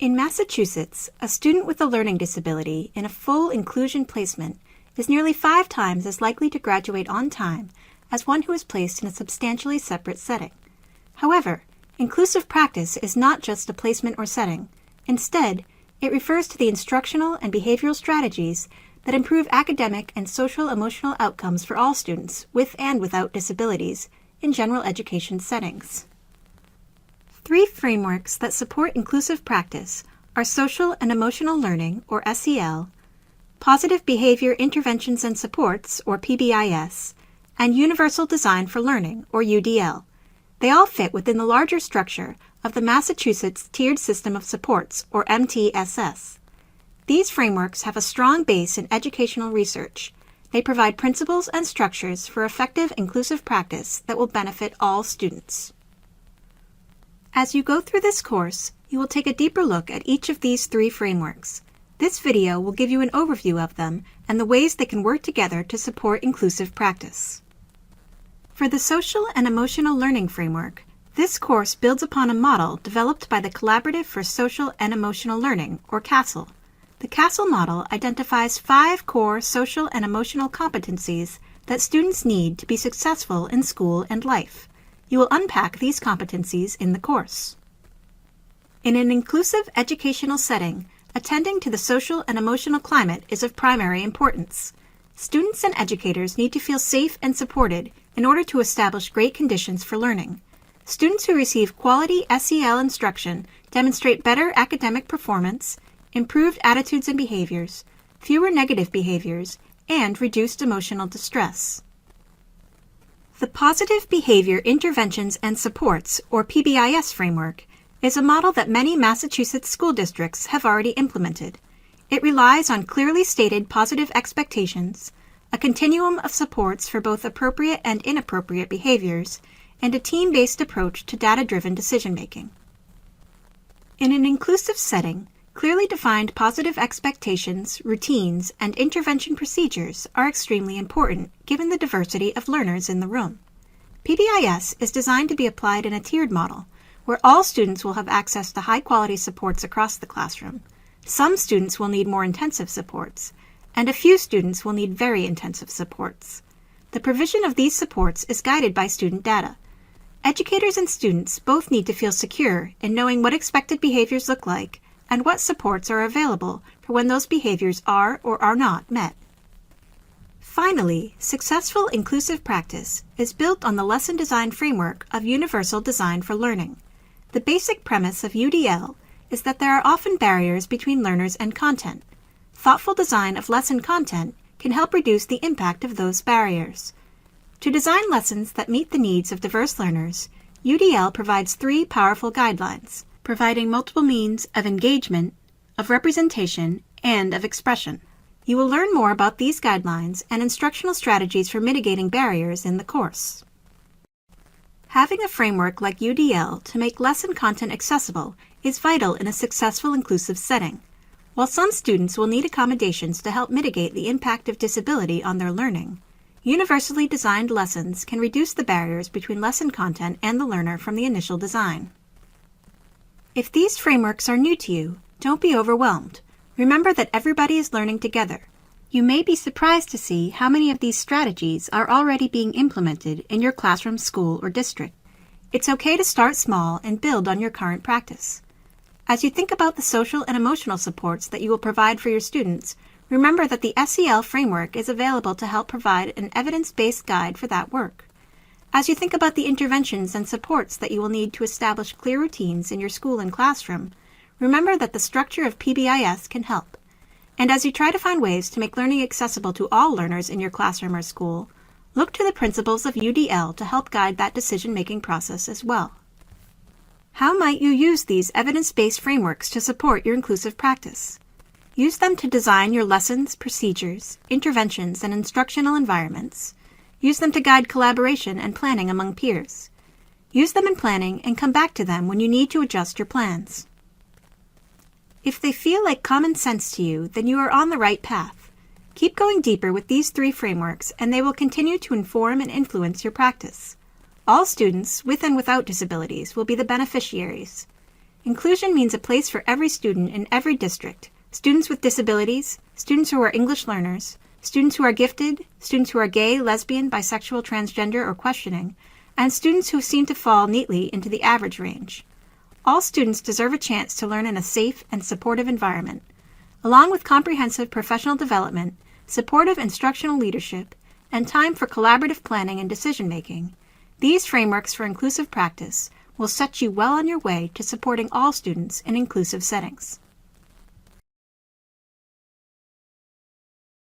In Massachusetts, a student with a learning disability in a full inclusion placement is nearly 5 times as likely to graduate on time as one who is placed in a substantially separate setting. However, inclusive practice is not just a placement or setting. Instead, it refers to the instructional and behavioral strategies that improve academic and social-emotional outcomes for all students with and without disabilities in general education settings. 3 frameworks that support inclusive practice are Social and Emotional Learning, or SEL, Positive Behavior Interventions and Supports, or PBIS, and Universal Design for Learning, or UDL. They all fit within the larger structure of the Massachusetts Tiered System of Supports, or MTSS. These frameworks have a strong base in educational research. They provide principles and structures for effective inclusive practice that will benefit all students. As you go through this course, you will take a deeper look at each of these 3 frameworks. This video will give you an overview of them and the ways they can work together to support inclusive practice. For the Social and Emotional Learning Framework, this course builds upon a model developed by the Collaborative for Social and Emotional Learning, or CASEL. The CASEL model identifies 5 core social and emotional competencies that students need to be successful in school and life. You will unpack these competencies in the course. In an inclusive educational setting, attending to the social and emotional climate is of primary importance. Students and educators need to feel safe and supported in order to establish great conditions for learning. Students who receive quality SEL instruction demonstrate better academic performance, improved attitudes and behaviors, fewer negative behaviors, and reduced emotional distress. The Positive Behavior Interventions and Supports, or PBIS framework, is a model that many Massachusetts school districts have already implemented. It relies on clearly stated positive expectations, a continuum of supports for both appropriate and inappropriate behaviors, and a team-based approach to data-driven decision-making. In an inclusive setting, clearly defined positive expectations, routines, and intervention procedures are extremely important given the diversity of learners in the room. PBIS is designed to be applied in a tiered model, where all students will have access to high-quality supports across the classroom. Some students will need more intensive supports, and a few students will need very intensive supports. The provision of these supports is guided by student data. Educators and students both need to feel secure in knowing what expected behaviors look like and what supports are available for when those behaviors are or are not met. Finally, successful inclusive practice is built on the lesson design framework of Universal Design for Learning. The basic premise of UDL is that there are often barriers between learners and content. Thoughtful design of lesson content can help reduce the impact of those barriers. To design lessons that meet the needs of diverse learners, UDL provides 3 powerful guidelines, providing multiple means of engagement, of representation, and of expression. You will learn more about these guidelines and instructional strategies for mitigating barriers in the course. Having a framework like UDL to make lesson content accessible is vital in a successful inclusive setting. While some students will need accommodations to help mitigate the impact of disability on their learning, universally designed lessons can reduce the barriers between lesson content and the learner from the initial design. If these frameworks are new to you, don't be overwhelmed. Remember that everybody is learning together. You may be surprised to see how many of these strategies are already being implemented in your classroom, school, or district. It's okay to start small and build on your current practice. As you think about the social and emotional supports that you will provide for your students, remember that the SEL framework is available to help provide an evidence-based guide for that work. As you think about the interventions and supports that you will need to establish clear routines in your school and classroom, remember that the structure of PBIS can help. And as you try to find ways to make learning accessible to all learners in your classroom or school, look to the principles of UDL to help guide that decision-making process as well. How might you use these evidence-based frameworks to support your inclusive practice? Use them to design your lessons, procedures, interventions, and instructional environments. Use them to guide collaboration and planning among peers. Use them in planning and come back to them when you need to adjust your plans. If they feel like common sense to you, then you are on the right path. Keep going deeper with these 3 frameworks, and they will continue to inform and influence your practice. All students, with and without disabilities, will be the beneficiaries. Inclusion means a place for every student in every district, students with disabilities, students who are English learners, students who are gifted, students who are gay, lesbian, bisexual, transgender, or questioning, and students who seem to fall neatly into the average range. All students deserve a chance to learn in a safe and supportive environment. Along with comprehensive professional development, supportive instructional leadership, and time for collaborative planning and decision-making, these frameworks for inclusive practice will set you well on your way to supporting all students in inclusive settings.